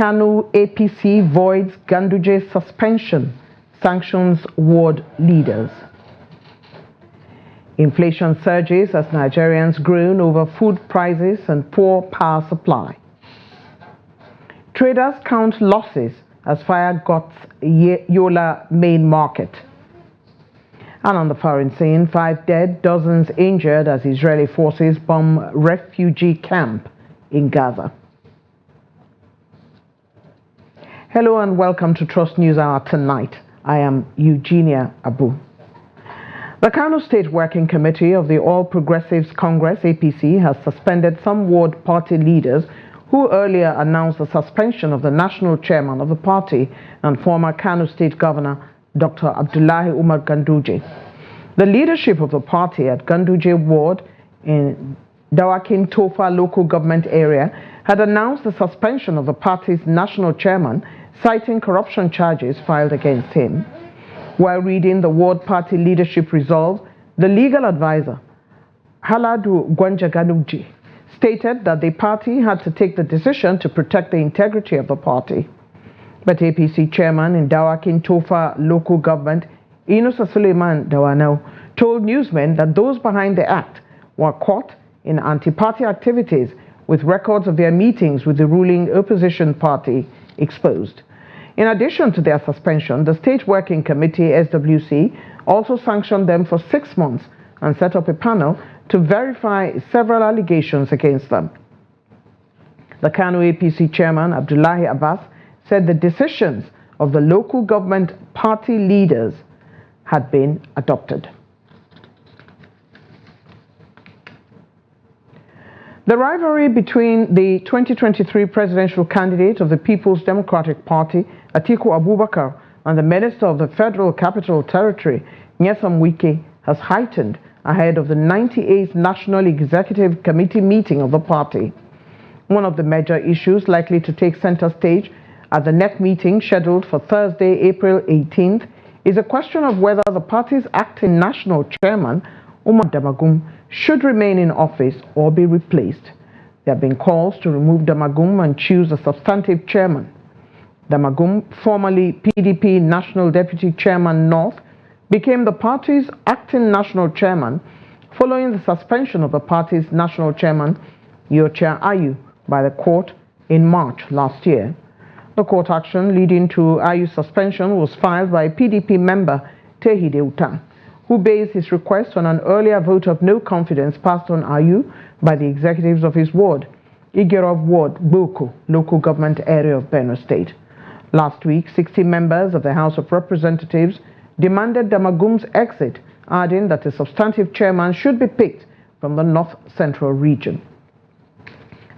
Kano APC voids Ganduje's suspension, sanctions ward leaders. Inflation surges as Nigerians groan over food prices and poor power supply. Traders count losses as fire guts Yola main market. And on the foreign scene, 5 dead, dozens injured as Israeli forces bomb refugee camp in Gaza. Hello and welcome to Trust News Hour tonight. I am Eugenia Abu. The Kano State Working Committee of the All Progressives Congress APC has suspended some ward party leaders who earlier announced the suspension of the national chairman of the party and former Kano State Governor Dr. Abdullahi Umar Ganduje. The leadership of the party at Ganduje Ward in Dawakin Tofa local government area had announced the suspension of the party's national chairman, citing corruption charges filed against him. While reading the ward party leadership resolve, the legal advisor, Haladu Gwanjaganuji, stated that the party had to take the decision to protect the integrity of the party. But APC chairman in Dawakin Tofa local government, Inusa Suleiman Dawanau, told newsmen that those behind the act were caught in anti-party activities with records of their meetings with the ruling opposition party exposed. In addition to their suspension, the State Working Committee, SWC, also sanctioned them for 6 months and set up a panel to verify several allegations against them. The Kano APC chairman, Abdullahi Abbas, said the decisions of the local government party leaders had been adopted. The rivalry between the 2023 presidential candidate of the People's Democratic Party, Atiku Abubakar, and the Minister of the Federal Capital Territory, Nyesom Wike, has heightened ahead of the 98th National Executive Committee meeting of the party. One of the major issues likely to take center stage at the NEC meeting scheduled for Thursday, April 18th, is a question of whether the party's acting national chairman, Umar Damagum, should remain in office or be replaced. There have been calls to remove Damagum and choose a substantive chairman. Damagum, formerly PDP National Deputy Chairman North, became the party's acting national chairman following the suspension of the party's national chairman, Yocha Ayu, by the court in March last year. The court action leading to Ayu's suspension was filed by PDP member Tehide Utang, who based his request on an earlier vote of no confidence passed on Ayu by the executives of his ward, Igerov Ward, Boko, local government area of Benue State. Last week, 60 members of the House of Representatives demanded Damagum's exit, adding that a substantive chairman should be picked from the North Central region.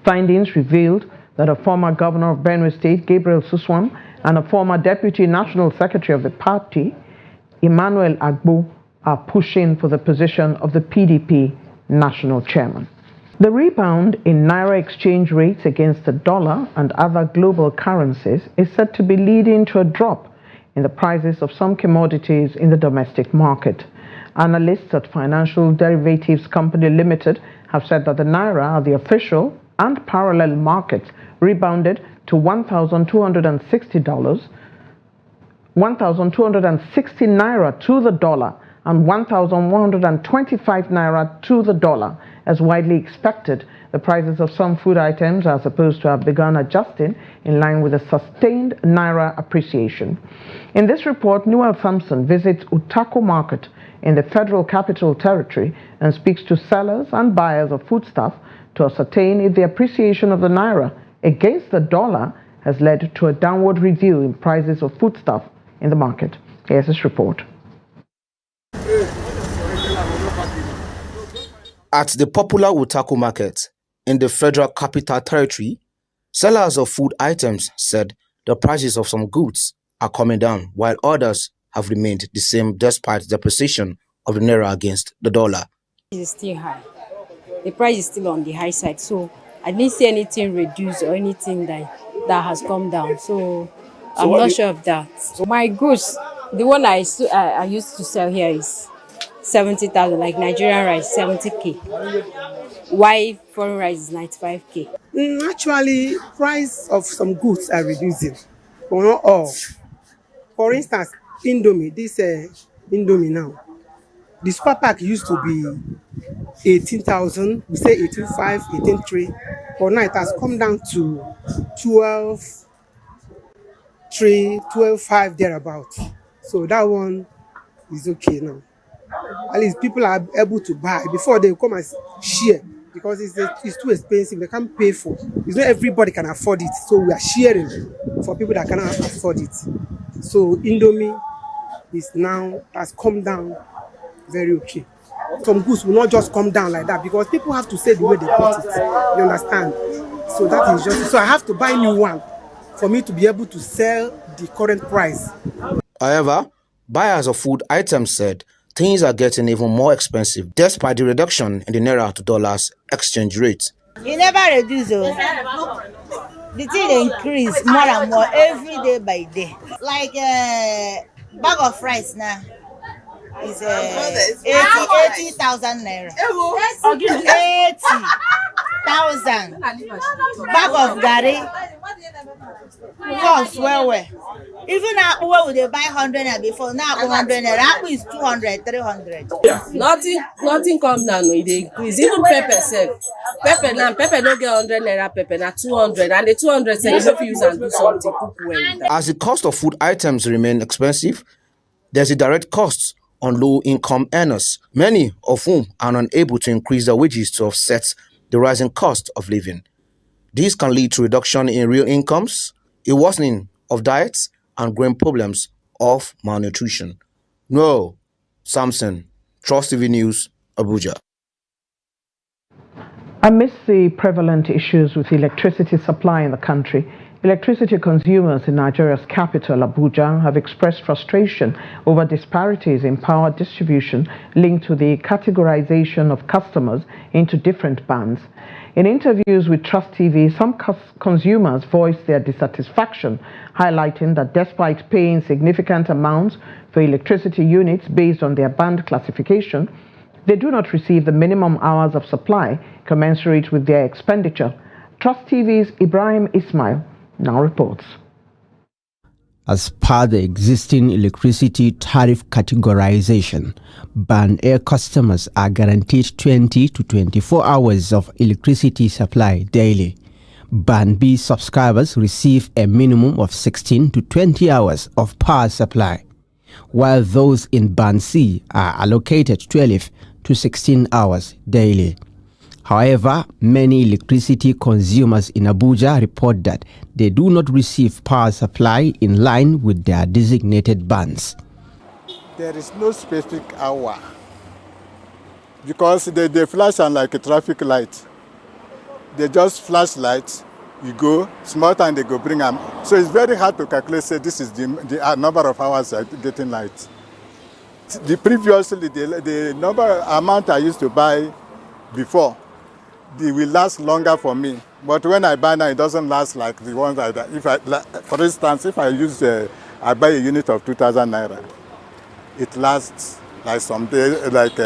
Findings revealed that a former governor of Benue State, Gabriel Suswam, and a former deputy national secretary of the party, Emmanuel Agbo, are pushing for the position of the PDP national chairman. The rebound in Naira exchange rates against the dollar and other global currencies is said to be leading to a drop in the prices of some commodities in the domestic market. Analysts at Financial Derivatives Company Limited have said that the Naira, the official and parallel markets, rebounded to $1,260, 1,260 Naira to the dollar and 1,125 Naira to the dollar. As widely expected, the prices of some food items are supposed to have begun adjusting in line with a sustained Naira appreciation. In this report, Newell Thompson visits Utako Market in the Federal Capital Territory and speaks to sellers and buyers of foodstuff to ascertain if the appreciation of the Naira against the dollar has led to a downward review in prices of foodstuff in the market. Here's this report. At the popular Utako Market in the Federal Capital Territory, sellers of food items said the prices of some goods are coming down, while others have remained the same despite the depreciation of the Naira against the dollar. It is still high. The price is still on the high side, so I didn't see anything reduced or anything that has come down. So I'm not sure of that. So my goods, the one I used to sell here is 70,000, like Nigerian rice, 70K. Why foreign rice is 95K. Actually, price of some goods are reducing, but not all. For instance, Indomie, this Indomie now, the super pack used to be 18,000, we say 18,500, 18,300, but now it has come down to 12,300, 12,500 thereabout. So that one is okay now. At least people are able to buy before they come and share, because it's too expensive. They can't pay for. It's not everybody can afford it. So we are sharing for people that cannot afford it. So Indomie is now has come down very okay. Some goods will not just come down like that because people have to say the way they put it. You understand? So that is just so I have to buy new one for me to be able to sell the current price. However, buyers of food items said things are getting even more expensive despite the reduction in the naira to dollars exchange rate. You never reduce, the thing increase more and more every day by day. Like bag of rice now is 80,000 naira. 80,000. Bag of gari cost well. Even apple where they buy 100 naira before, now 100 naira. Apple is 200, 300. Nothing come down, no, they increase. Even pepper sef. Pepper now, pepper don't get 100 naira pepper, now 200. And the 200 say you don't use and do something, cook well. As the cost of food items remain expensive, there's a direct cost on low-income earners, many of whom are unable to increase their wages to offset the rising cost of living. This can lead to reduction in real incomes, a worsening of diets, and growing problems of malnutrition. No, Samson, Trust TV News, Abuja. Amidst the prevalent issues with electricity supply in the country, electricity consumers in Nigeria's capital, Abuja, have expressed frustration over disparities in power distribution linked to the categorization of customers into different bands. In interviews with Trust TV, some consumers voiced their dissatisfaction, highlighting that despite paying significant amounts for electricity units based on their band classification, they do not receive the minimum hours of supply commensurate with their expenditure. Trust TV's Ibrahim Ismail now reports. As per the existing electricity tariff categorization, Band A customers are guaranteed 20 to 24 hours of electricity supply daily. Band B subscribers receive a minimum of 16 to 20 hours of power supply, while those in Band C are allocated 12 to 16 hours daily. However, many electricity consumers in Abuja report that they do not receive power supply in line with their designated bands. There is no specific hour because they flash on like a traffic light. They just flash lights, you go, small time they go bring them. So it's very hard to calculate, say this is the number of hours I getting light. Previously, the amount I used to buy before, they will last longer for me. But when I buy now, it doesn't last like the ones for instance, if I buy a unit of 2,000 naira, it lasts like some day, like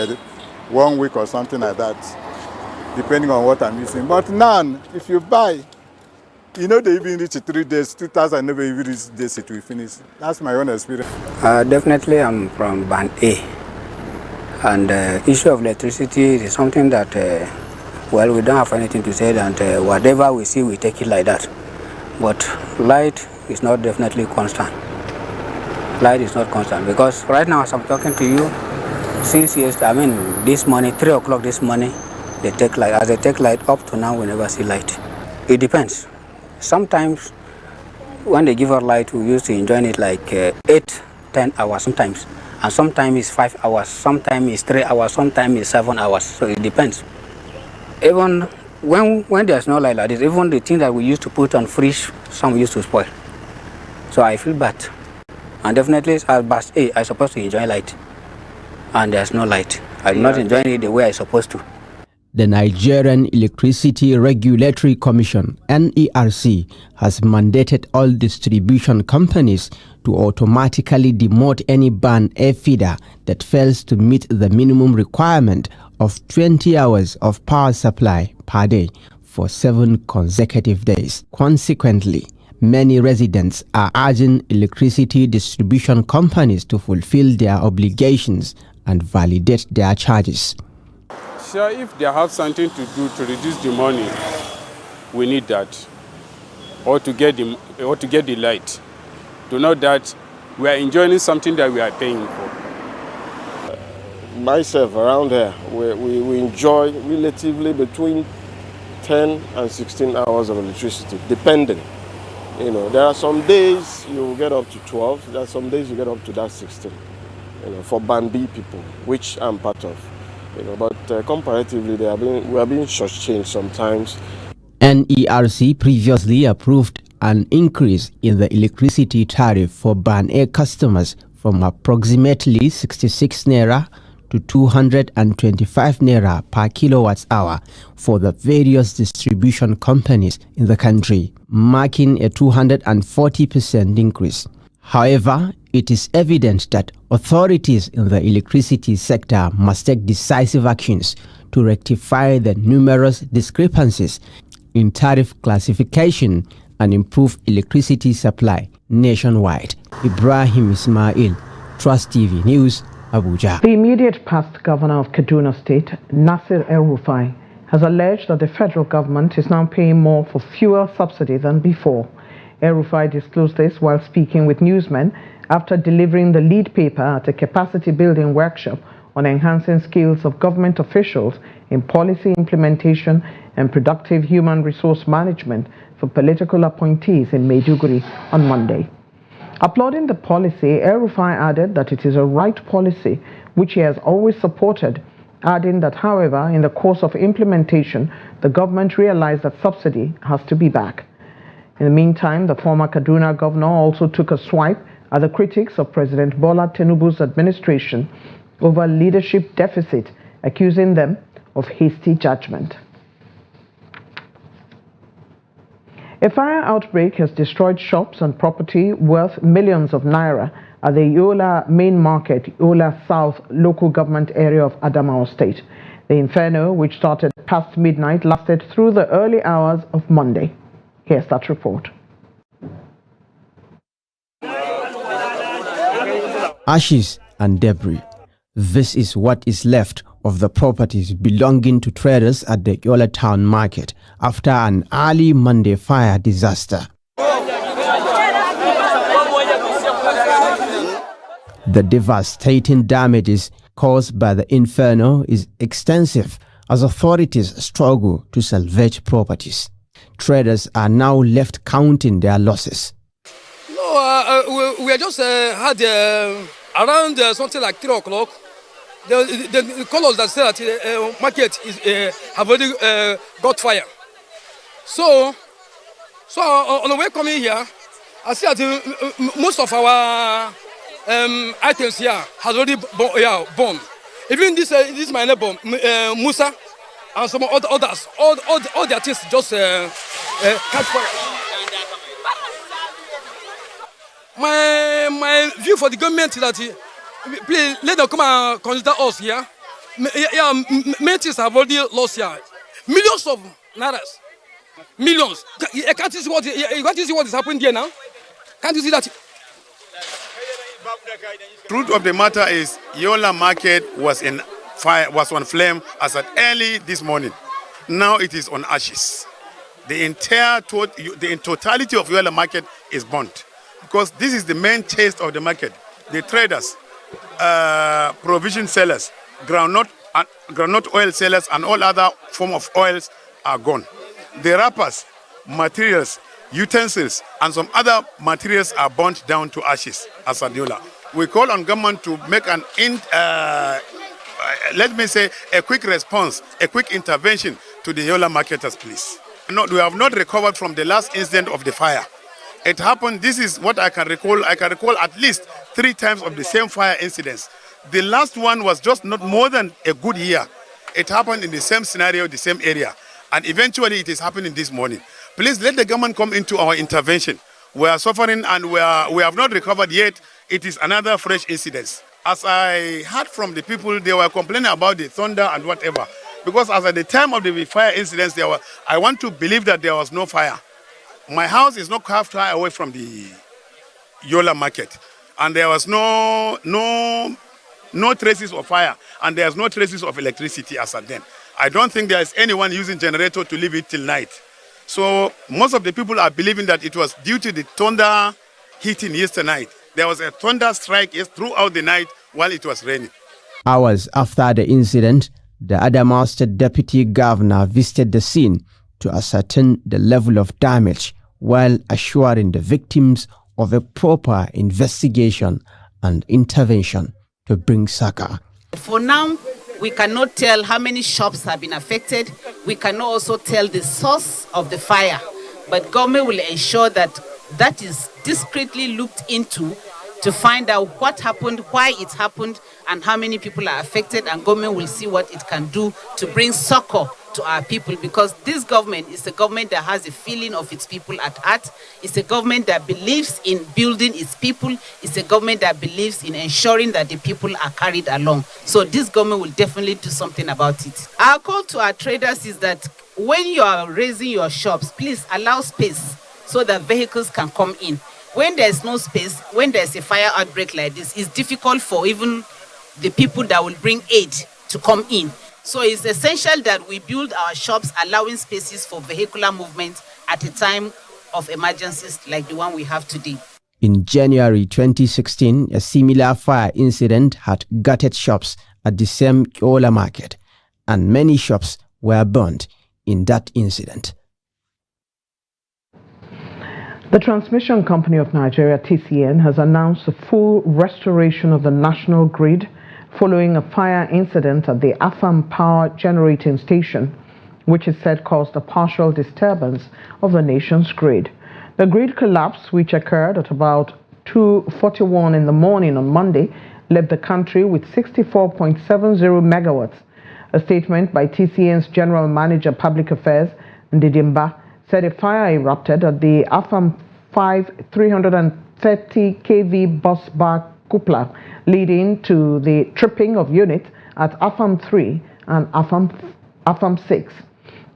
1 week or something like that, depending on what I'm using. But now, if you buy, you know they even reach 3 days, 2,000 never even reach days it will finish. That's my own experience. Definitely I'm from Band A. And the issue of electricity is something that, well, we don't have anything to say, and whatever we see, we take it like that. But light is not definitely constant. Light is not constant because right now as I'm talking to you, since this morning, 3 o'clock this morning, they take light. As they take light up to now, we never see light. It depends. Sometimes when they give us light, we used to enjoy it like 8-10 hours sometimes. And sometimes it's 5 hours, sometimes it's 3 hours, sometimes it's 7 hours. So it depends. Even when there's no light like this, even the thing that we used to put on fridge, some used to spoil. So I feel bad. And definitely as Band A, I'm supposed to enjoy light. And there's no light. I'm not enjoying it the way I'm supposed to. The Nigerian Electricity Regulatory Commission, NERC, has mandated all distribution companies to automatically demote any Band A feeder that fails to meet the minimum requirement of 20 hours of power supply per day for 7 consecutive days. Consequently, many residents are urging electricity distribution companies to fulfill their obligations and validate their charges. Sure, if they have something to do to reduce the money, we need that, or to get the light, to know that we are enjoying something that we are paying for. Myself around here, we enjoy relatively between 10 and 16 hours of electricity, depending. You know, there are some days you get up to 12, there are some days you get up to that 16, you know, for Band B people, which I'm part of. You know, but comparatively, we are being shortchanged sometimes. NERC previously approved an increase in the electricity tariff for Band A customers from approximately 66 naira to 225 naira per kilowatt hour for the various distribution companies in the country, marking a 240% increase. However, it is evident that authorities in the electricity sector must take decisive actions to rectify the numerous discrepancies in tariff classification and improve electricity supply nationwide. Ibrahim Ismail, Trust TV News, Abuja. The immediate past governor of Kaduna State, Nasir El-Rufai, has alleged that the federal government is now paying more for fuel subsidy than before. El-Rufai disclosed this while speaking with newsmen after delivering the lead paper at a capacity building workshop on enhancing skills of government officials in policy implementation and productive human resource management for political appointees in Maiduguri on Monday. Applauding the policy, El-Rufai added that it is a right policy which he has always supported, adding that, however, in the course of implementation, the government realized that subsidy has to be back. In the meantime, the former Kaduna governor also took a swipe at the critics of President Bola Tinubu's administration over leadership deficit, accusing them of hasty judgment. A fire outbreak has destroyed shops and property worth millions of naira at the Yola main market, Yola South local government area of Adamawa State. The inferno, which started past midnight, lasted through the early hours of Monday. Here's that report. Ashes and debris. This is what is left of the properties belonging to traders at the Yola Town Market after an early Monday fire disaster. The devastating damages caused by the inferno is extensive as authorities struggle to salvage properties. Traders are now left counting their losses. No, we just had around something like 3 o'clock. The colors that sell at the market have already got fire. So on the way coming here, I see that most of our items here has already burned. Even this my neighbor Musa and some others, all their things just catch fire. My view for the government is that please let them come and consider us here. Many things have already lost here. Millions of nairas. Millions. Can't you see what is happening here now? Can't you see that? Truth of the matter is, Yola Market was in fire, was on flame as at early this morning. Now it is on ashes. The totality of Yola Market is burnt because this is the main taste of the market. The traders, provision sellers, groundnut oil sellers, and all other form of oils are gone. The wrappers, materials, utensils, and some other materials are burnt down to ashes as at Yola. We call on government to make an let me say a quick response, a quick intervention to the Yola marketers, please. No, we have not recovered from the last incident of the fire. It happened, this is what I can recall. I can recall at least 3 times of the same fire incidents. The last one was just not more than a good year. It happened in the same scenario, the same area. And eventually it is happening this morning. Please let the government come into our intervention. We are suffering and we have not recovered yet. It is another fresh incident. As I heard from the people, they were complaining about the thunder and whatever. Because as at the time of the fire incidents, I want to believe that there was no fire. My house is not half far away from the Yola market, and there was no traces of fire, and there's no traces of electricity as at then. I don't think there is anyone using generator to leave it till night. So most of the people are believing that it was due to the thunder hitting yesterday night. There was a thunder strike throughout the night while it was raining. Hours after the incident, the Adamawa State Deputy Governor visited the scene to ascertain the level of damage while assuring the victims of a proper investigation and intervention to bring succor. For now, we cannot tell how many shops have been affected. We cannot also tell the source of the fire, but government will ensure that that is discreetly looked into to find out what happened, why it happened, and how many people are affected, and government will see what it can do to bring succor to our people, because this government is a government that has a feeling of its people at heart. It's a government that believes in building its people. It's a government that believes in ensuring that the people are carried along. So this government will definitely do something about it. Our call to our traders is that when you are raising your shops, please allow space so that vehicles can come in. When there's no space, when there's a fire outbreak like this, it's difficult for even the people that will bring aid to come in. So it's essential that we build our shops, allowing spaces for vehicular movement at a time of emergencies like the one we have today. In January 2016, a similar fire incident had gutted shops at the same Yola market, and many shops were burnt in that incident. The Transmission Company of Nigeria, TCN, has announced a full restoration of the national grid following a fire incident at the Afam Power Generating Station, which is said caused a partial disturbance of the nation's grid. The grid collapse, which occurred at about 2:41 in the morning on Monday, left the country with 64.70 megawatts. A statement by TCN's General Manager Public Affairs, Ndidimba, said a fire erupted at the Afam 5 330 kV bus bar coupler, leading to the tripping of units at Afam 3 and Afam 6.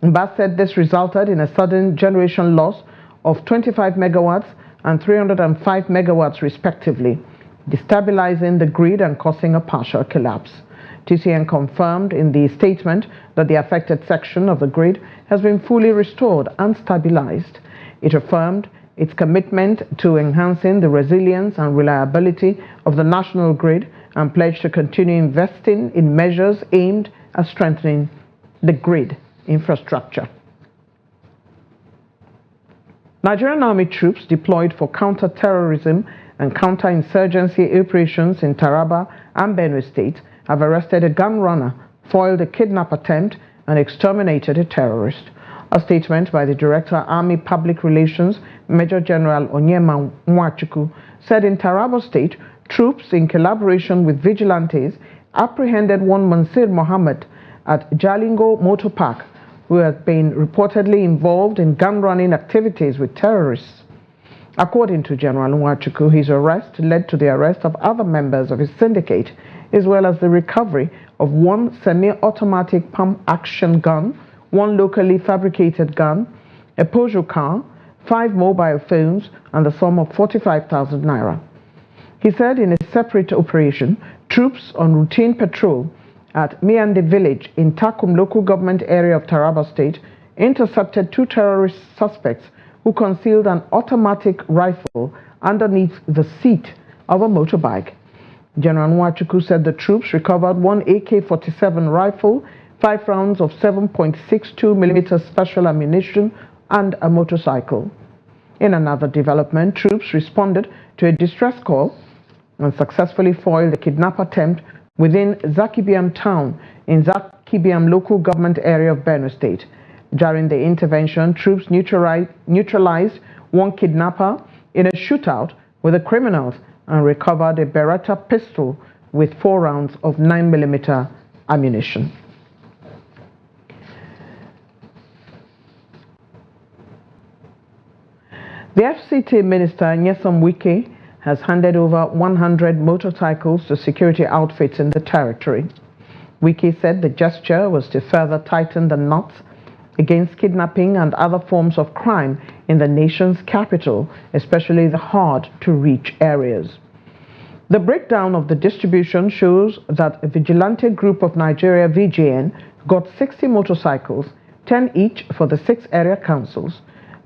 Mba said this resulted in a sudden generation loss of 25 megawatts and 305 megawatts respectively, destabilizing the grid and causing a partial collapse. TCN confirmed in the statement that the affected section of the grid has been fully restored and stabilized. It affirmed its commitment to enhancing the resilience and reliability of the national grid and pledged to continue investing in measures aimed at strengthening the grid infrastructure. Nigerian Army troops deployed for counter-terrorism and counter-insurgency operations in Taraba and Benue State have arrested a gun runner, foiled a kidnap attempt, and exterminated a terrorist. A statement by the Director Army Public Relations, Major General Onyema Nwachukwu, said in Taraba State, troops in collaboration with vigilantes apprehended one Mansir Mohammed at Jalingo Motor Park, who had been reportedly involved in gun-running activities with terrorists. According to General Nwachukwu, his arrest led to the arrest of other members of his syndicate, as well as the recovery of one semi-automatic pump-action gun, one locally fabricated gun, a Peugeot car, 5 mobile phones, and the sum of 45,000 naira. He said in a separate operation, troops on routine patrol at Miande village in Takum local government area of Taraba State intercepted 2 terrorist suspects who concealed an automatic rifle underneath the seat of a motorbike. General Nwachukwu said the troops recovered one AK-47 rifle, 5 rounds of 7.62mm special ammunition, and a motorcycle. In another development, troops responded to a distress call and successfully foiled a kidnap attempt within Zakibiam town in Zakibiam local government area of Benue State. During the intervention, troops neutralized one kidnapper in a shootout with the criminals and recovered a Beretta pistol with 4 rounds of 9mm ammunition. The FCT Minister Nyesom Wike has handed over 100 motorcycles to security outfits in the territory. Wike said the gesture was to further tighten the knots against kidnapping and other forms of crime in the nation's capital, especially the hard-to-reach areas. The breakdown of the distribution shows that a vigilante group of Nigeria VGN got 60 motorcycles, 10 each for the 6 area councils.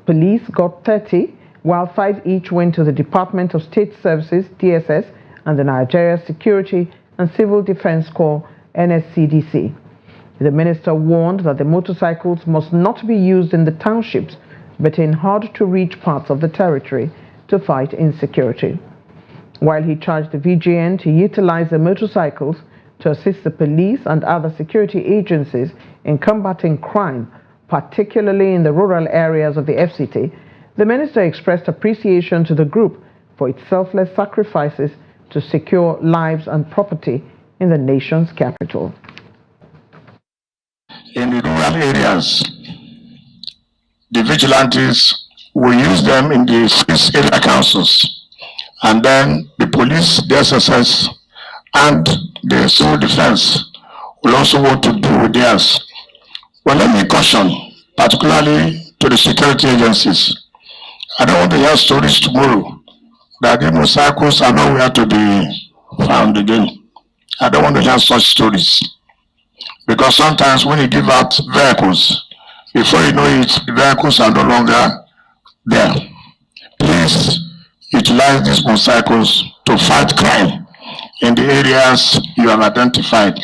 Police got 30, while 5 each went to the Department of State Services, DSS, and the Nigeria Security and Civil Defense Corps, NSCDC. The minister warned that the motorcycles must not be used in the townships, but in hard-to-reach parts of the territory to fight insecurity. While he charged the VGN to utilize the motorcycles to assist the police and other security agencies in combating crime, particularly in the rural areas of the FCT, the minister expressed appreciation to the group for its selfless sacrifices to secure lives and property in the nation's capital. In the rural areas, the vigilantes will use them in the 6 area councils, and then the police, the SSS, and the civil defense will also want to do with theirs. Well, let me caution, particularly to the security agencies. I don't want to hear stories tomorrow that the motorcycles are nowhere to be found again. I don't want to hear such stories. Because sometimes when you give out vehicles, before you know it, the vehicles are no longer there. Please utilize these motorcycles to fight crime in the areas you have identified.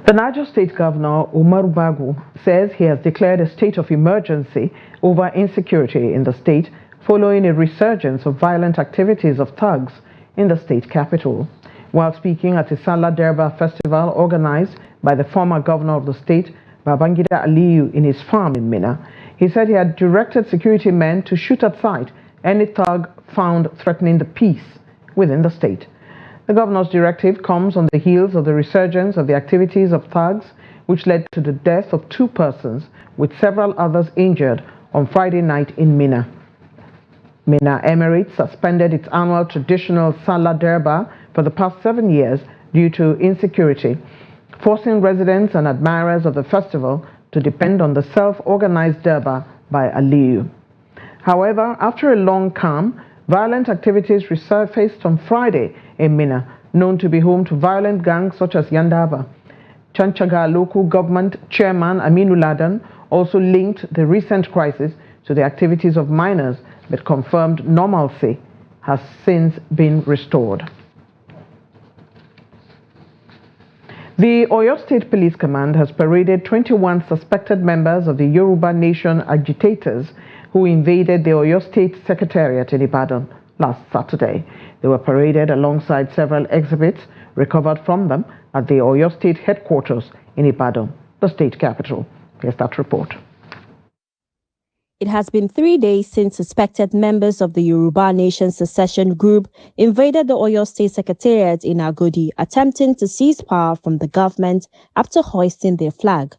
The Niger State Governor, Umaru Bagu, says he has declared a state of emergency over insecurity in the state following a resurgence of violent activities of thugs in the state capital. While speaking at a Sallah Derba festival organized by the former governor of the state, Babangida Aliyu, in his farm in Minna, he said he had directed security men to shoot at sight any thug found threatening the peace within the state. The governor's directive comes on the heels of the resurgence of the activities of thugs, which led to the death of 2 persons with several others injured on Friday night in Minna. Minna Emirate suspended its annual traditional Sallah Derba for the past 7 years due to insecurity, forcing residents and admirers of the festival to depend on the self-organized Derba by Aliyu. However, after a long calm, violent activities resurfaced on Friday in Minna, known to be home to violent gangs such as Yandaba. Chanchaga local government chairman Aminu Ladan also linked the recent crisis to the activities of miners, but confirmed normalcy has since been restored. The Oyo State Police Command has paraded 21 suspected members of the Yoruba Nation agitators who invaded the Oyo State Secretariat in Ibadan last Saturday. They were paraded alongside several exhibits recovered from them at the Oyo State headquarters in Ibadan, the state capital. Here's that report. It has been 3 days since suspected members of the Yoruba Nation secession group invaded the Oyo State Secretariat in Agodi, attempting to seize power from the government after hoisting their flag.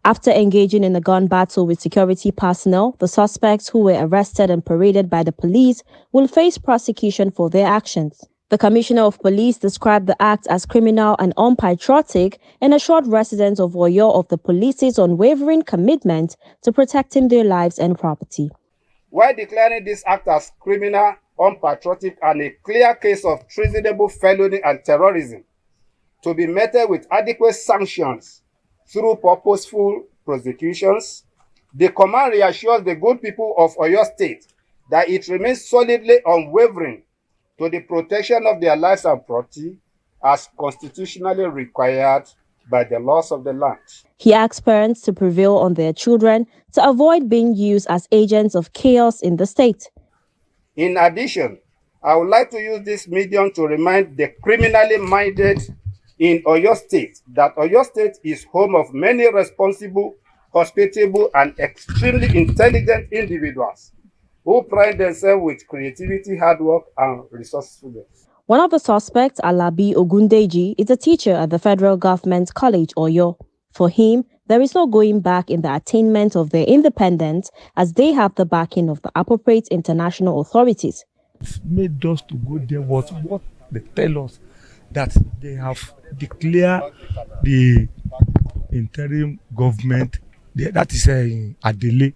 After engaging in a gun battle with security personnel, the suspects who were arrested and paraded by the police will face prosecution for their actions. The Commissioner of Police described the act as criminal and unpatriotic and assured residents of Oyo of the police's unwavering commitment to protecting their lives and property. While declaring this act as criminal, unpatriotic, and a clear case of treasonable felony and terrorism, to be met with adequate sanctions through purposeful prosecutions, the command reassures the good people of Oyo State that it remains solidly unwavering to the protection of their lives and property as constitutionally required by the laws of the land. He asks parents to prevail on their children to avoid being used as agents of chaos in the state. In addition, I would like to use this medium to remind the criminally minded in Oyo State that Oyo State is home of many responsible, hospitable, and extremely intelligent individuals who pride themselves with creativity, hard work, and resourcefulness. One of the suspects, Alabi Ogundeji, is a teacher at the Federal Government College, Oyo. For him, there is no going back in the attainment of their independence as they have the backing of the appropriate international authorities. Made us to go there was what they tell us, that they have declared the interim government, that is Adele,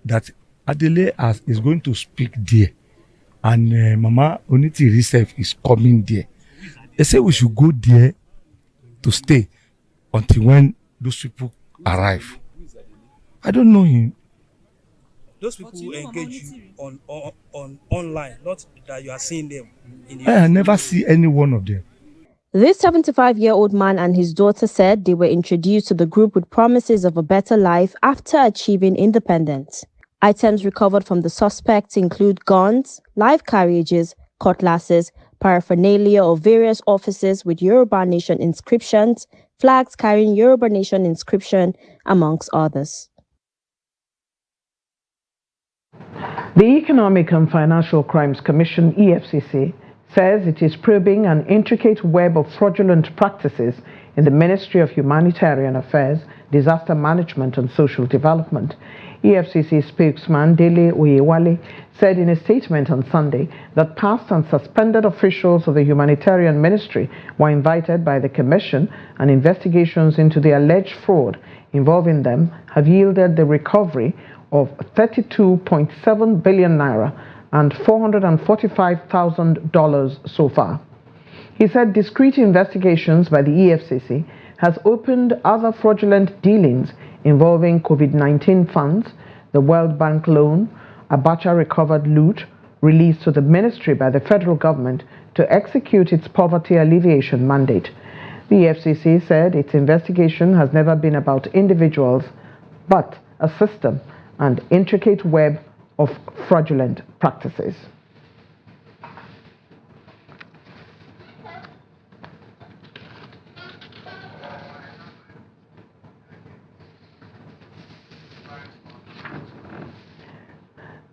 that Adele is going to speak there, and Mama Onitiri herself is coming there. They say we should go there to stay until when those people arrive. I don't know him. Those people engage you on online, not that you are seeing them in the I never see any one of them. This 75-year-old man and his daughter said they were introduced to the group with promises of a better life after achieving independence. Items recovered from the suspects include guns, live carriages, cutlasses, paraphernalia of various offices with Yoruba Nation inscriptions, flags carrying Yoruba Nation inscription, amongst others. The Economic and Financial Crimes Commission, EFCC, says it is probing an intricate web of fraudulent practices in the Ministry of Humanitarian Affairs, Disaster Management and Social Development. EFCC spokesman Dele Oyewale said in a statement on Sunday that past and suspended officials of the Humanitarian Ministry were invited by the Commission, and investigations into the alleged fraud involving them have yielded the recovery of 32.7 billion naira and $445,000 so far. He said discreet investigations by the EFCC has opened other fraudulent dealings involving COVID-19 funds, the World Bank loan, Abacha recovered loot released to the ministry by the federal government to execute its poverty alleviation mandate. The EFCC said its investigation has never been about individuals, but a system and intricate web of fraudulent practices.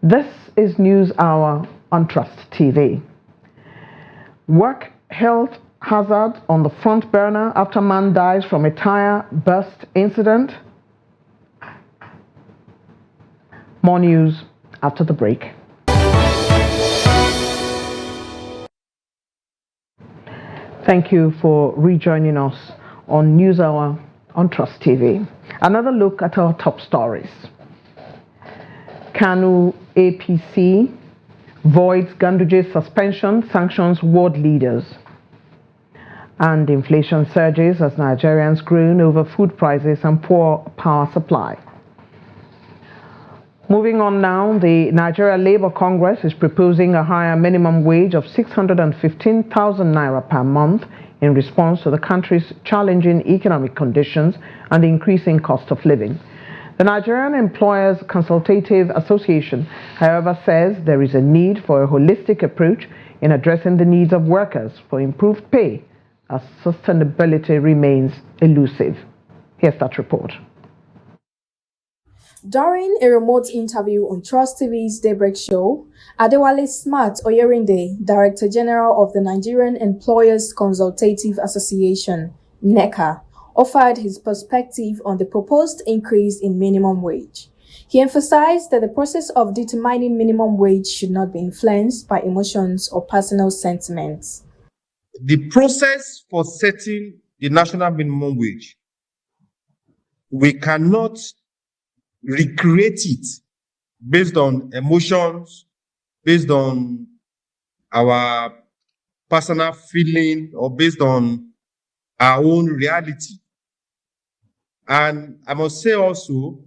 This is News Hour on Trust TV. Work health hazard on the front burner after man dies from a tire burst incident. More news after the break. Thank you for rejoining us on News Hour on Trust TV. Another look at our top stories. Kanu APC voids Ganduje's suspension, sanctions ward leaders. And inflation surges as Nigerians groan over food prices and poor power supply. Moving on now, the Nigeria Labour Congress is proposing a higher minimum wage of 615,000 naira per month in response to the country's challenging economic conditions and the increasing cost of living. The Nigerian Employers Consultative Association, however, says there is a need for a holistic approach in addressing the needs of workers for improved pay as sustainability remains elusive. Here's that report. During a remote interview on Trust TV's Daybreak Show, Adewale Smart Oyerinde, Director General of the Nigerian Employers Consultative Association, NECA, offered his perspective on the proposed increase in minimum wage. He emphasized that the process of determining minimum wage should not be influenced by emotions or personal sentiments. The process for setting the national minimum wage, we cannot recreate it based on emotions, based on our personal feeling, or based on our own reality. And I must say also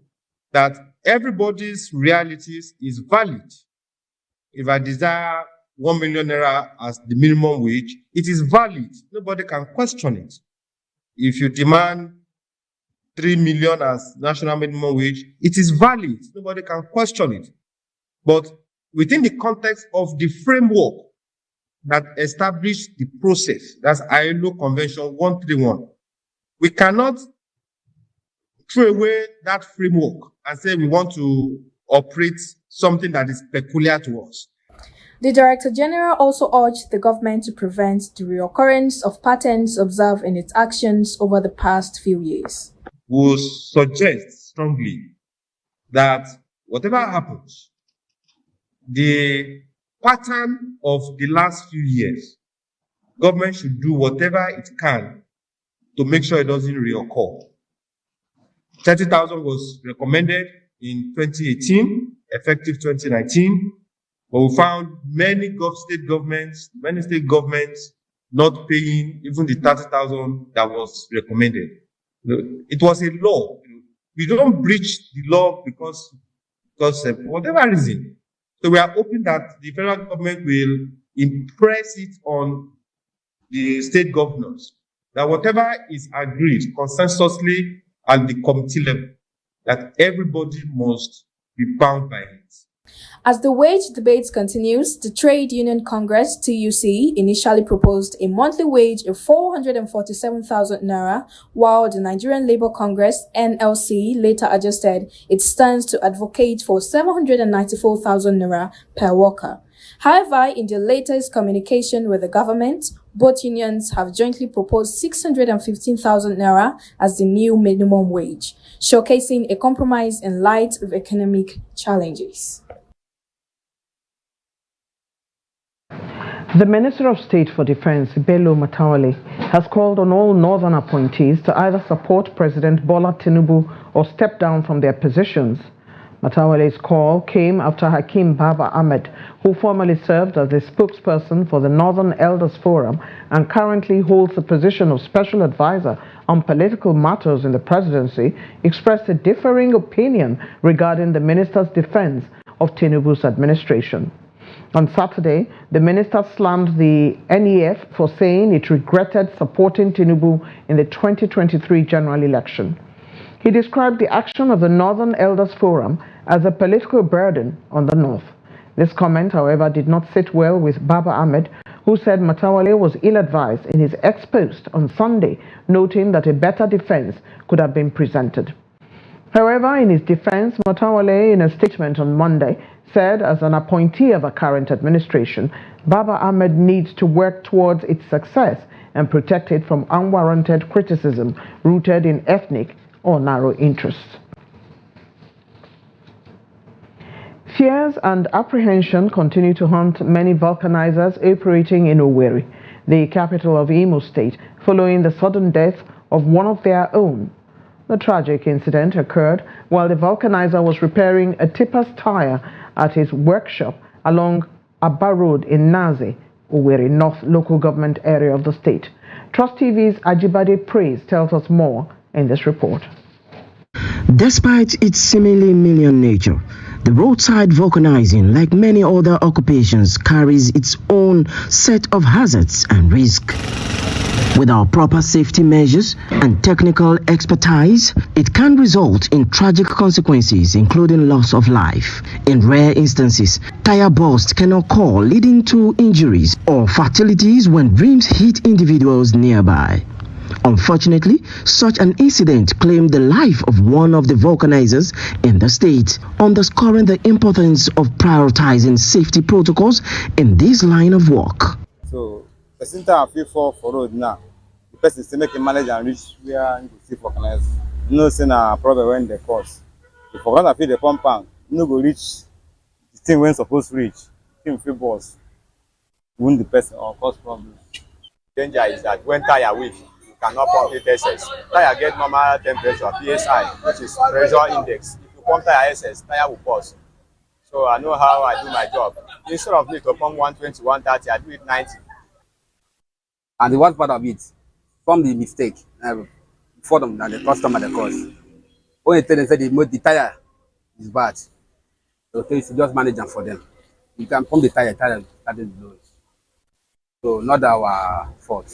that everybody's realities is valid. If I desire 1 million naira as the minimum wage, it is valid. Nobody can question it. If you demand 3 million as national minimum wage, it is valid. Nobody can question it. But within the context of the framework that established the process, that's ILO Convention 131, we cannot throw away that framework and say we want to operate something that is peculiar to us. The Director General also urged the government to prevent the reoccurrence of patterns observed in its actions over the past few years. We suggest strongly that whatever happens, the pattern of the last few years. Government should do whatever it can to make sure it doesn't reoccur. 30,000 was recommended in 2018, effective 2019, but we found many state governments not paying even the 30,000 that was recommended. It was a law. We don't breach the law because for whatever reason. So we are hoping that the federal government will impress it on the state governors that whatever is agreed consensusly at the committee level, that everybody must be bound by it. As the wage debate continues, the Trade Union Congress (TUC) initially proposed a monthly wage of 447,000 naira, while the Nigerian Labour Congress (NLC) later adjusted its stance to advocate for 794,000 naira per worker. However, in their latest communication with the government, both unions have jointly proposed 615,000 naira as the new minimum wage, showcasing a compromise in light of economic challenges. The Minister of State for Defense, Bello Matawalle, has called on all northern appointees to either support President Bola Tinubu or step down from their positions. Matawalle's call came after Hakeem Baba Ahmed, who formerly served as the spokesperson for the Northern Elders Forum and currently holds the position of Special Advisor on political matters in the presidency, expressed a differing opinion regarding the minister's defense of Tinubu's administration. On Saturday, the minister slammed the NEF for saying it regretted supporting Tinubu in the 2023 general election. He described the action of the Northern Elders Forum as a political burden on the North. This comment, however, did not sit well with Baba Ahmed, who said Matawalle was ill-advised in his ex-post on Sunday, noting that a better defense could have been presented. However, in his defense, Matawalle, in a statement on Monday, said as an appointee of a current administration, Baba Ahmed needs to work towards its success and protect it from unwarranted criticism rooted in ethnic or narrow interests. Fears and apprehension continue to haunt many vulcanizers operating in Owerri, the capital of Imo State, following the sudden death of one of their own. The tragic incident occurred while the vulcanizer was repairing a tipper's tire at his workshop along Abba Road in Naze, Owerri North local government area of the state. Trust TV's Ajibade Praise tells us more in this report. Despite its seemingly million nature, the roadside vulcanizing, like many other occupations, carries its own set of hazards and risks. Without proper safety measures and technical expertise, it can result in tragic consequences, including loss of life. In rare instances, tire bursts can occur, leading to injuries or fatalities when rims hit individuals nearby. Unfortunately, such an incident claimed the life of one of the vulcanizers in the state, underscoring the importance of prioritizing safety protocols in this line of work. So, the center of for road now, the person still make a manage and reach where you see vulcanize. No saying a problem when they cause. If you want to feed the pump pump, no go reach the thing when supposed to reach. Thing free boss, wound the person or cause problems. Danger is that when tire weak, you cannot pump it excess. Tire get normal temperature, PSI, which is pressure index. If you pump tire excess, tire will burst. So I know how I do my job. Instead of me to pump 120, 130, I do it 90. And the worst part of it, from the mistake, for them and the customer the cause. When you tell them that the tire is bad, so you just manage them for them. You can pump the tire started blowing. So not our fault.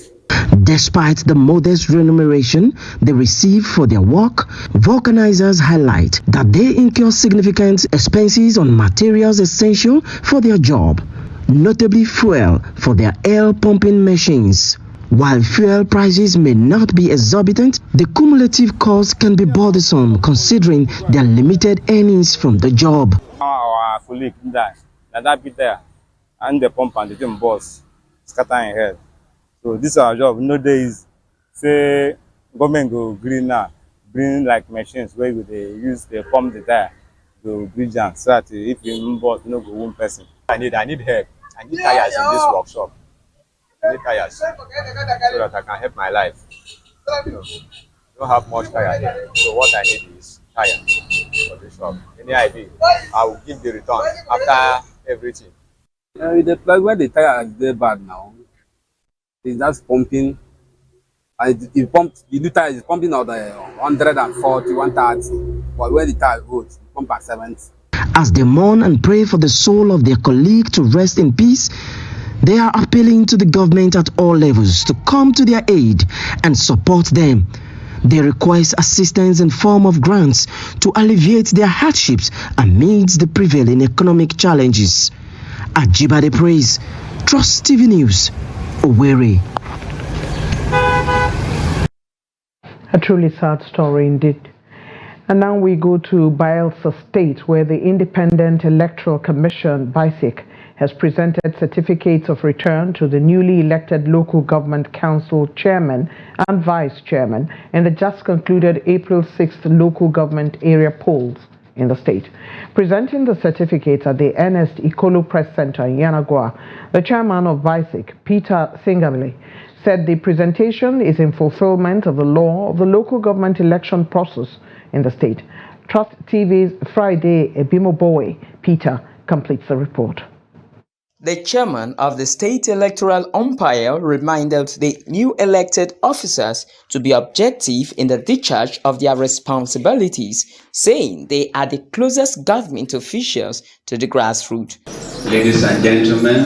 Despite the modest remuneration they receive for their work, vulcanizers highlight that they incur significant expenses on materials essential for their job, notably fuel for their air pumping machines. While fuel prices may not be exorbitant, the cumulative cost can be bothersome considering their limited earnings from the job. Our colleague that bit there, and the pump and the gym boss scattering head. So this is our job. No days say government go green now, bring like machines where they use the pump the tire to bridge down so that if you boss no go one person. I need help. I need tires in this workshop. I need tires so that I can help my life. You know, don't have much tire here. So what I need is tire for the shop. Any idea? I will give the return after everything. The place where the tire is very bad now. It's just pumping. And it pumped, the new tire is pumping out 140, 130. But when the tire goes, it pump at 70. As they mourn and pray for the soul of their colleague to rest in peace, they are appealing to the government at all levels to come to their aid and support them. They request assistance in form of grants to alleviate their hardships amidst the prevailing economic challenges. Ajibade Praise, Trust TV News, Owerri. A truly sad story indeed. And now we go to Bayelsa State, where the Independent Electoral Commission, BISEC, has presented certificates of return to the newly elected local government council chairman and vice chairman in the just concluded April 6th local government area polls in the state. Presenting the certificates at the Ernest Ikolo Press Center in Yanagwa, the chairman of BISEC, Peter Singabile, said the presentation is in fulfillment of the law of the local government election process in the state. Trust TV's Friday Ebimobowe Peter completes the report. The chairman of the state electoral umpire reminded the new elected officers to be objective in the discharge of their responsibilities, saying they are the closest government officials to the grassroots. Ladies and gentlemen,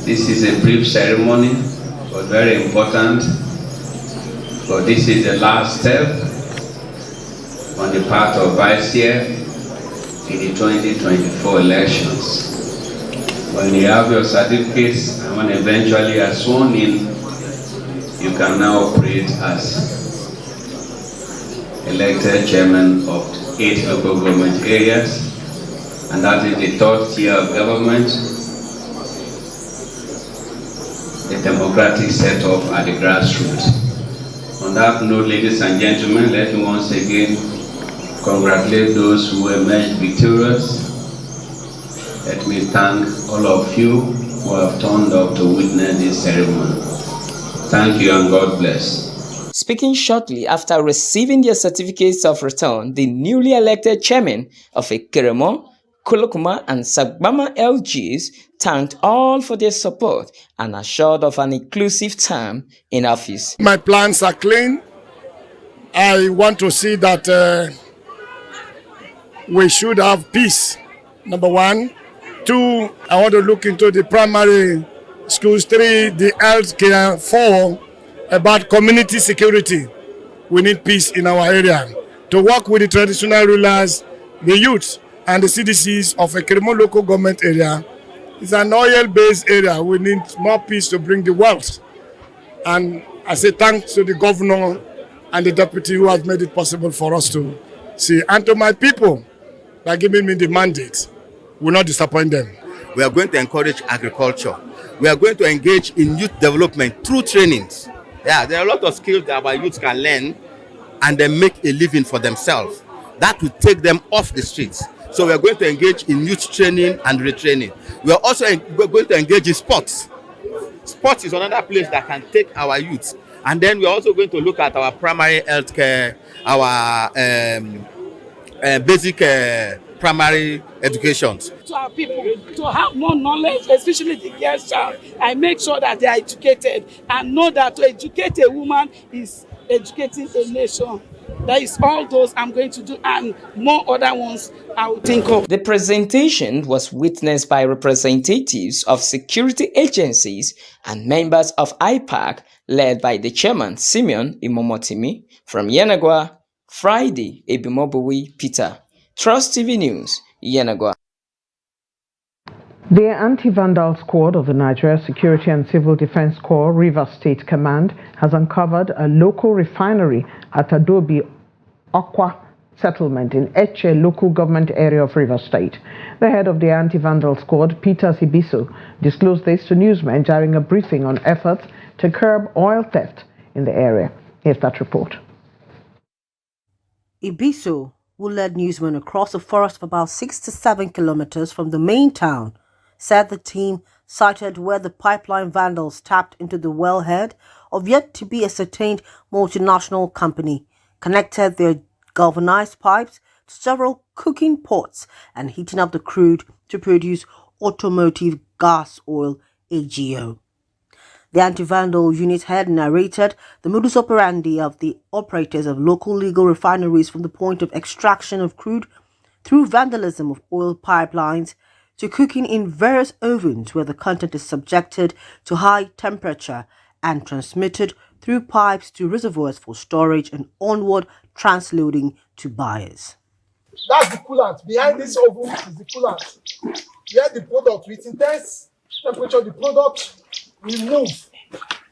this is a brief ceremony, but very important, for this is the last step on the part of Vice Chair in the 2024 elections. When you have your certificates and when eventually are sworn in, you can now operate as elected chairman of 8 local government areas, and that is the third tier of government, the democratic setup at the grassroots. On that note, ladies and gentlemen, let me once again congratulate those who emerged victorious. Let me thank all of you who have turned up to witness this ceremony. Thank you and God bless. Speaking shortly after receiving their certificates of return, the newly elected chairman of Ekeremo, Kolokuma and Sagbama LGs thanked all for their support and assured of an inclusive term in office. My plans are clean. I want to see that we should have peace, number one. 2, I want to look into the primary schools. 3, the health care. 4, about community security. We need peace in our area. To work with the traditional rulers, the youth, and the CDCs of a Keremo local government area. It's an oil-based area. We need more peace to bring the wealth. And I say thanks to the governor and the deputy who has made it possible for us to see. And to my people, by giving me the mandate, will not disappoint them. We are going to encourage agriculture. We are going to engage in youth development through trainings. Yeah, there are a lot of skills that our youth can learn and then make a living for themselves. That will take them off the streets. So we are going to engage in youth training and retraining. We are also going to engage in sports. Sports is another place that can take our youth. And then we are also going to look at our primary health care, our basic primary education. To our people to have more knowledge, especially the girls child. I make sure that they are educated and know that to educate a woman is educating a nation. That is all those I'm going to do and more other ones I will think of. The presentation was witnessed by representatives of security agencies and members of IPAC led by the chairman Simeon Imomotimi from Yanagwa. Friday Ebimobowe Peter. Trust TV News, Yanagwa. The Anti-Vandal Squad of the Nigeria Security and Civil Defense Corps Rivers State Command has uncovered a local refinery at Adobe Aqua Settlement in Eche local government area of Rivers State. The head of the Anti-Vandal Squad, Peter Sibiso, disclosed this to newsmen during a briefing on efforts to curb oil theft in the area. Here's that report. Ibiso, who led newsmen across a forest of about 6 to 7 kilometers from the main town, said the team cited where the pipeline vandals tapped into the wellhead of yet-to-be-ascertained multinational company, connected their galvanized pipes to several cooking pots and heating up the crude to produce automotive gas oil, AGO. The anti-vandal unit head narrated the modus operandi of the operators of local legal refineries from the point of extraction of crude through vandalism of oil pipelines to cooking in various ovens where the content is subjected to high temperature and transmitted through pipes to reservoirs for storage and onward transloading to buyers. That's the coolant. Behind this oven is the coolant. Where the product, with intense temperature, the product will move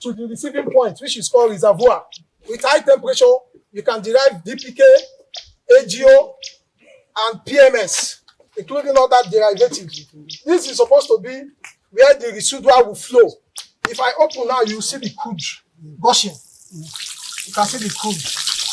to the receiving point, which is called reservoir. With high temperature, you can derive DPK, AGO, and PMS, including other derivatives. This is supposed to be where the residual will flow. If I open now, you see the crude gushing. You can see the crude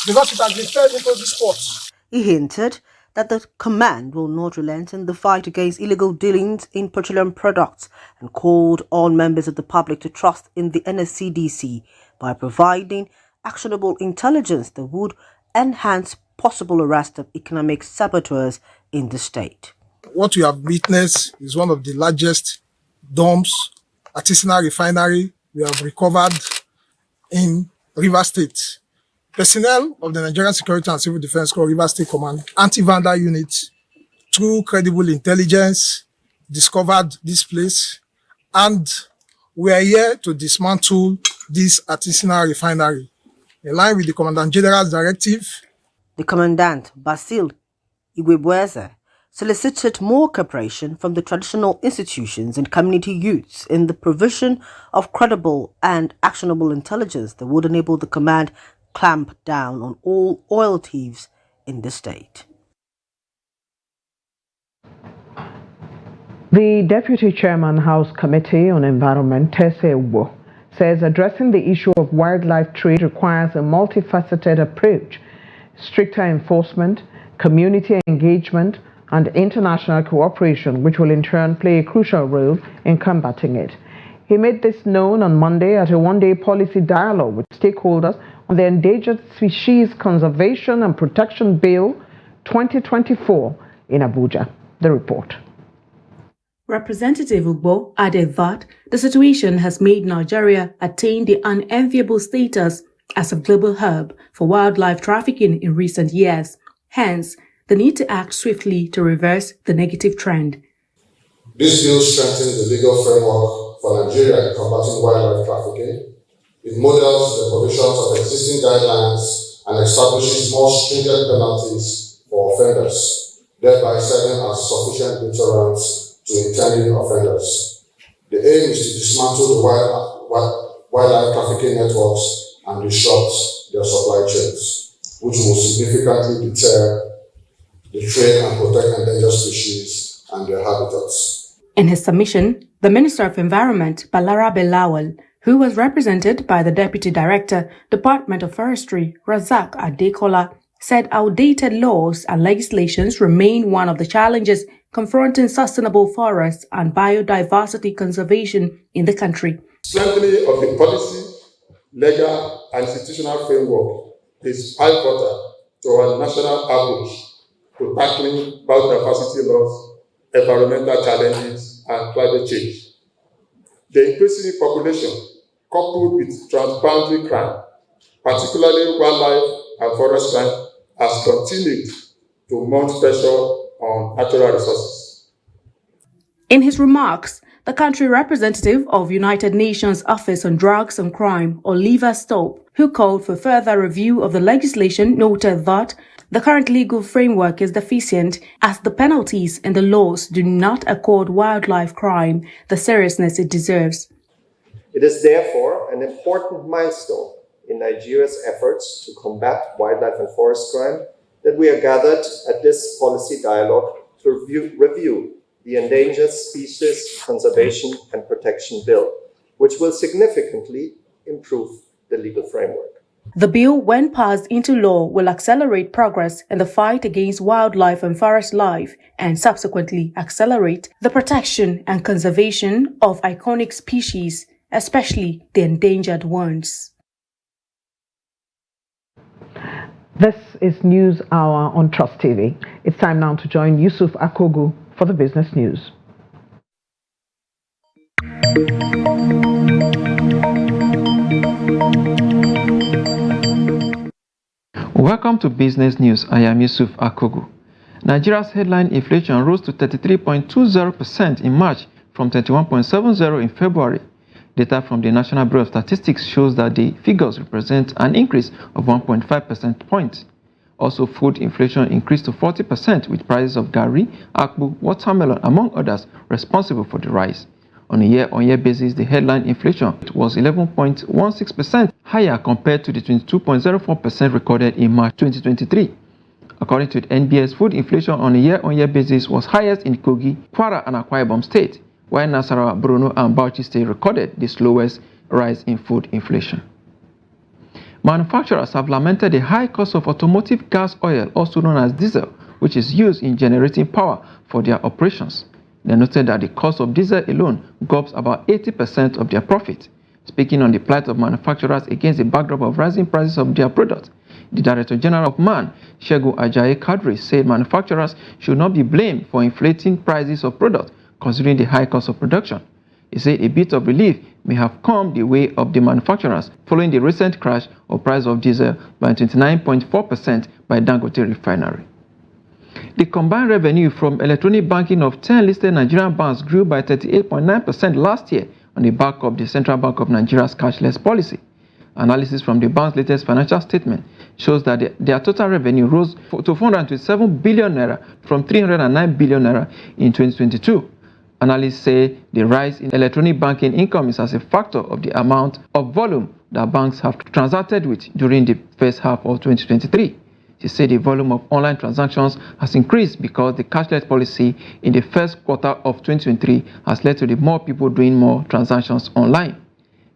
because it has been fed into this pot. He hinted that the command will not relent in the fight against illegal dealings in petroleum products and called on members of the public to trust in the NSCDC by providing actionable intelligence that would enhance possible arrest of economic saboteurs in the state. What we have witnessed is one of the largest dumps, artisanal refinery we have recovered in Rivers State. Personnel of the Nigerian Security and Civil Defense Corps Rivers State Command anti-vandal unit, through credible intelligence, discovered this place, and we are here to dismantle this artisanal refinery in line with the Commandant General's directive. The Commandant, Basil Igwebueze, solicited more cooperation from the traditional institutions and community youths in the provision of credible and actionable intelligence that would enable the command clamp down on all oil thieves in the state. The Deputy Chairman House Committee on Environment, Tese Ugbo, says addressing the issue of wildlife trade requires a multifaceted approach, stricter enforcement, community engagement, and international cooperation, which will in turn play a crucial role in combating it. He made this known on Monday at a one-day policy dialogue with stakeholders on the Endangered Species Conservation and Protection Bill 2024 in Abuja. The report. Representative Ugbo added that the situation has made Nigeria attain the unenviable status as a global hub for wildlife trafficking in recent years. Hence, the need to act swiftly to reverse the negative trend. This bill strengthens the legal framework for Nigeria in combating wildlife trafficking. It models the provisions of existing guidelines and establishes more stringent penalties for offenders, thereby serving as sufficient deterrents to intending offenders. The aim is to dismantle the wildlife trafficking networks and disrupt their supply chains, which will significantly deter the trade and protect endangered species and their habitats. In his submission, the Minister of Environment, Balara Belawal, who was represented by the Deputy Director, Department of Forestry, Razak Adekola, said outdated laws and legislations remain one of the challenges confronting sustainable forests and biodiversity conservation in the country. Strengthening of the policy, legal, and institutional framework is pivotal to our national approach to tackling biodiversity loss, environmental challenges, and climate change. The increasing population, coupled with transboundary crime, particularly wildlife and forest crime, has continued to mount pressure on natural resources. In his remarks, the country representative of United Nations Office on Drugs and Crime, Oliver Stope, who called for further review of the legislation, noted that the current legal framework is deficient as the penalties in the laws do not accord wildlife crime the seriousness it deserves. It is therefore an important milestone in Nigeria's efforts to combat wildlife and forest crime that we are gathered at this policy dialogue to review the Endangered Species Conservation and Protection Bill, which will significantly improve the legal framework. The bill, when passed into law, will accelerate progress in the fight against wildlife and forest life and subsequently accelerate the protection and conservation of iconic species, especially the endangered ones. This is News Hour on Trust TV. It's time now to join Yusuf Akogu for the business news. Welcome to Business News. I am Yusuf Akogu. Nigeria's headline inflation rose to 33.20% in March from 31.70% in February. Data from the National Bureau of Statistics shows that the figures represent an increase of 1.5 percentage points. Also, food inflation increased to 40%, with prices of garri, akpu, watermelon, among others, responsible for the rise. On a year-on-year basis, the headline inflation was 11.16% higher compared to the 22.04% recorded in March 2023. According to the NBS, food inflation on a year-on-year basis was highest in Kogi, Kwara, and Akwa Ibom State, while Nasarawa, Borno, and Bauchi State recorded the slowest rise in food inflation. Manufacturers have lamented the high cost of automotive gas oil, also known as diesel, which is used in generating power for their operations. They noted that the cost of diesel alone gobs about 80% of their profit. Speaking on the plight of manufacturers against the backdrop of rising prices of their products, the Director General of MAN, Segun Ajayi Kadri, said manufacturers should not be blamed for inflating prices of products considering the high cost of production. He said a bit of relief may have come the way of the manufacturers following the recent crash of price of diesel by 29.4% by Dangote Refinery. The combined revenue from electronic banking of 10 listed Nigerian banks grew by 38.9% last year on the back of the Central Bank of Nigeria's cashless policy. Analysis from the bank's latest financial statement shows that their total revenue rose to 427 billion naira from 309 billion naira in 2022. Analysts say the rise in electronic banking income is as a factor of the amount of volume that banks have transacted with during the first half of 2023. She said the volume of online transactions has increased because the cashless policy in the first quarter of 2023 has led to more people doing more transactions online.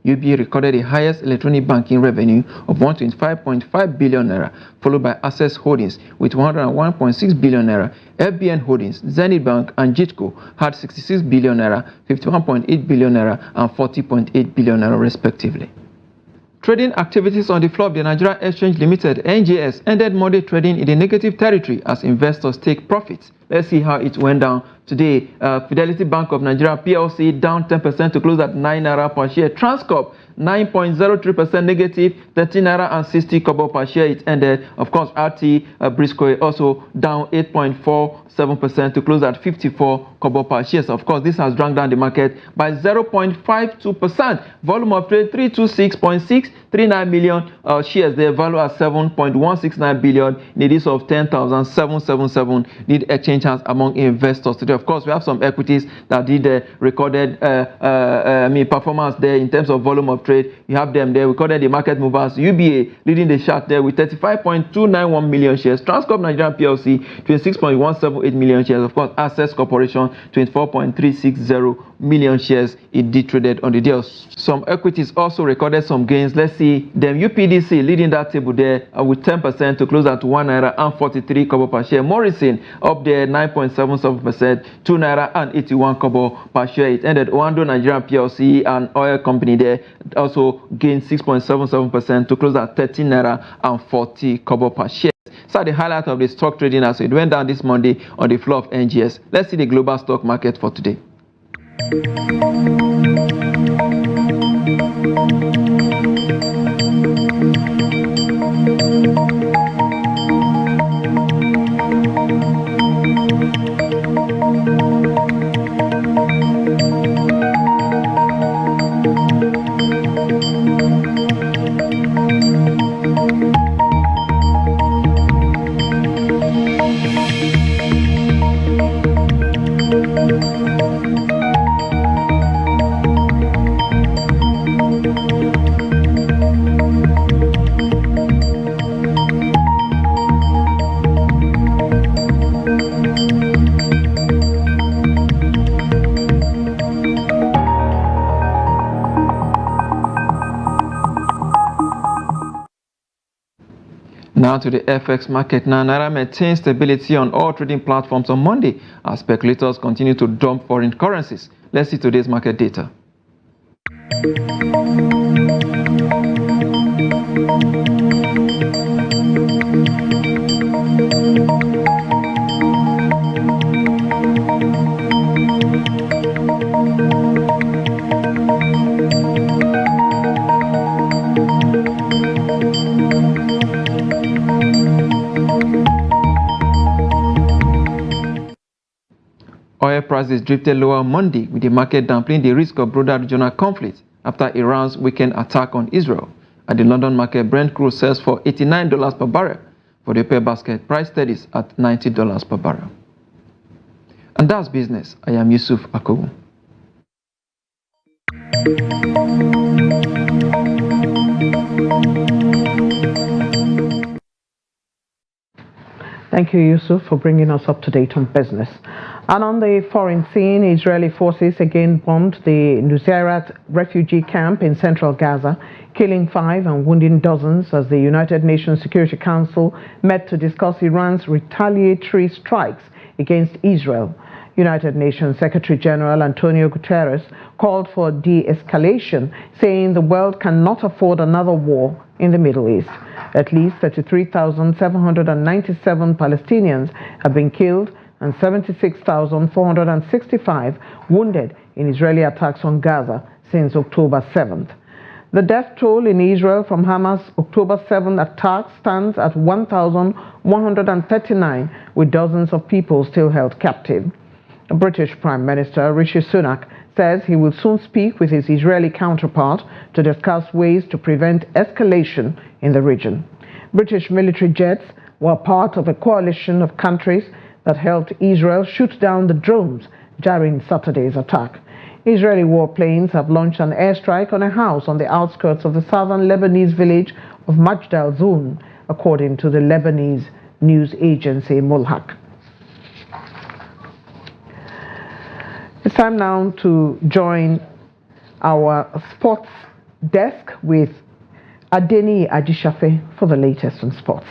UBA recorded the highest electronic banking revenue of 125.5 billion naira, followed by Access Holdings with 101.6 billion naira. FBN Holdings, Zenith Bank, and JITCO had 66 billion naira, 51.8 billion naira, and 40.8 billion naira respectively. Trading activities on the floor of the Nigeria Exchange Limited (NGX) ended Monday trading in the negative territory as investors take profits. Let's see how it went down today. Fidelity Bank of Nigeria PLC down 10% to close at 9 naira per share. Transcorp 9.03% negative, 13 naira and 60 kobo per share. It ended. Of course, RT Briscoe also down 8.47% to close at 54 kobo per share. So of course, this has dragged down the market by 0.52%. Volume of trade 326.639 million shares. Their value at 7.169 billion. Needs of 10,777 need exchange hands among investors today. Of course, we have some equities that did recorded performance there in terms of volume of trade. You have them there. We recorded the market movers. UBA leading the chart there with 35.291 million shares. Transcorp Nigeria PLC 26.178 million shares. Of course, Access Corporation 24.360 million shares. It did traded on the day. Some equities also recorded some gains. Let's see them. UPDC leading that table there with 10% to close at 1 naira and 43 kobo per share. Morrison up there 9.77%, 2 naira and 81 kobo per share. It ended. Oando Nigeria PLC, an oil company there, also gained 6.77% to close at 13 naira and 40 kobo per share. So the highlight of the stock trading as it went down this Monday on the floor of NGS. Let's see the global stock market for today. Now to the FX market. Now, Naira maintains stability on all trading platforms on Monday as speculators continue to dump foreign currencies. Let's see today's market data. Oil prices drifted lower Monday, with the market downplaying the risk of broader regional conflict after Iran's weekend attack on Israel. At the London market, Brent crude sells for $89 per barrel. For the oil basket, price steadies at $90 per barrel. And that's business. I am Yusuf Akobu. Thank you, Yusuf, for bringing us up to date on business. And on the foreign scene, Israeli forces again bombed the Nusayrat refugee camp in central Gaza, killing 5 and wounding dozens as the United Nations Security Council met to discuss Iran's retaliatory strikes against Israel. United Nations Secretary General Antonio Guterres called for de-escalation, saying the world cannot afford another war in the Middle East. At least 33,797 Palestinians have been killed and 76,465 wounded in Israeli attacks on Gaza since October 7th. The death toll in Israel from Hamas' October 7th attack stands at 1,139, with dozens of people still held captive. British Prime Minister Rishi Sunak says he will soon speak with his Israeli counterpart to discuss ways to prevent escalation in the region. British military jets were part of a coalition of countries that helped Israel shoot down the drones during Saturday's attack. Israeli warplanes have launched an airstrike on a house on the outskirts of the southern Lebanese village of Majdal Zun, according to the Lebanese news agency Mulhaq. It's time now to join our sports desk with Adeni Ajishafe for the latest on sports.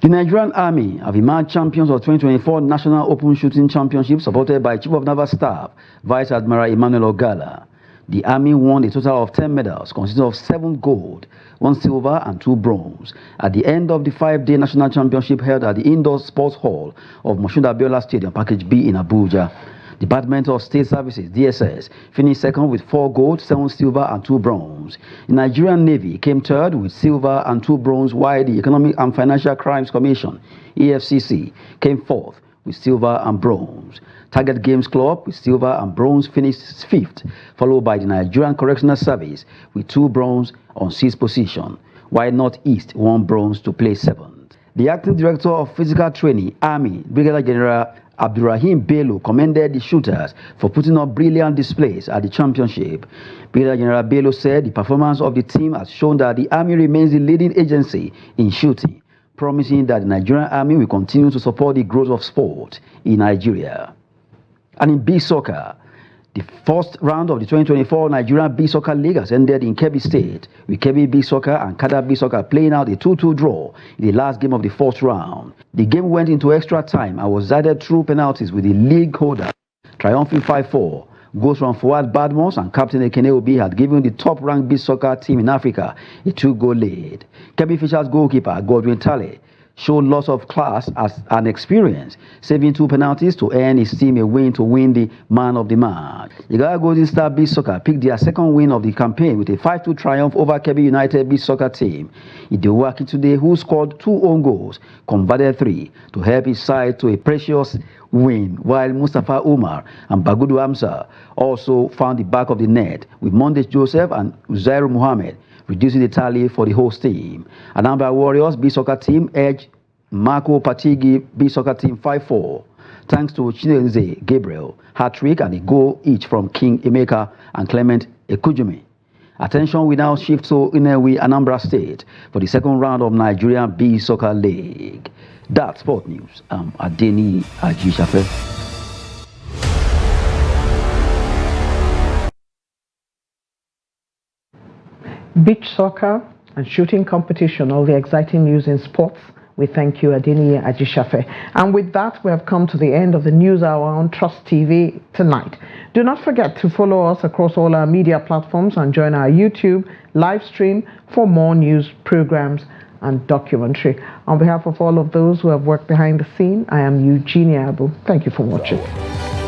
The Nigerian Army have emerged champions of 2024 National Open Shooting Championship, supported by Chief of Naval Staff Vice Admiral Emmanuel Ogala. The Army won a total of 10 medals, consisting of 7 gold, 1 silver and 2 bronze, at the end of the 5-day national championship held at the Indoor Sports Hall of Moshood Abiola Stadium, Package B in Abuja. Department of State Services, DSS, finished second with 4 gold, 7 silver and 2 bronze. The Nigerian Navy came third with silver and 2 bronze, while the Economic and Financial Crimes Commission, EFCC, came fourth with silver and bronze. Target Games Club with silver and bronze finished 5th, followed by the Nigerian Correctional Service with 2 bronze on 6th position, while Northeast won bronze to place 7th. The Acting Director of Physical Training, Army, Brigadier General Abdurrahim Bello, commended the shooters for putting up brilliant displays at the championship. Brigadier General Bello said the performance of the team has shown that the Army remains the leading agency in shooting, promising that the Nigerian Army will continue to support the growth of sport in Nigeria. And in beach soccer, the first round of the 2024 Nigerian Beach Soccer League has ended in Kebbi State, with Kebbi Beach Soccer and Kada Beach Soccer playing out a 2-2 draw in the last game of the first round. The game went into extra time and was decided through penalties, with the league holder triumphing 5-4. Goals from Fuad Badmos and Captain Ekene Obi had given the top-ranked beach soccer team in Africa a 2-goal lead. Kebbi Fisher's goalkeeper Godwin Tale showed lots of class as an experience, saving 2 penalties to earn his team a win to win the man of the match. Igala Golden Star Beach Soccer picked their second win of the campaign with a 5-2 triumph over Kebbi United Beach Soccer team. Idowu Akintunde, who scored 2 own goals, converted 3 to help his side to a precious win, while Mustafa Umar and Bagudu Amsa also found the back of the net, with Mondes Joseph and Uzairu Muhammad reducing the tally for the host team. Anambra Warriors B Soccer team edged Marco Patigi B Soccer team 5-4, thanks to Chineze Gabriel, hat-trick and a goal each from King Emeka and Clement Ekujumi. Attention will now shift to Inewi, Anambra State for the second round of Nigerian B Soccer League. That's Sport News. I'm Adeni Ajishafe. beach soccer and shooting competition, all the exciting news in sports. We thank you, Adeniyi Ajishafe. And with that, we have come to the end of the News Hour on Trust TV tonight. Do not forget to follow us across all our media platforms and join our YouTube live stream for more news programs and documentary. On behalf of all of those who have worked behind the scene, I am Eugenia Abu. Thank you for watching.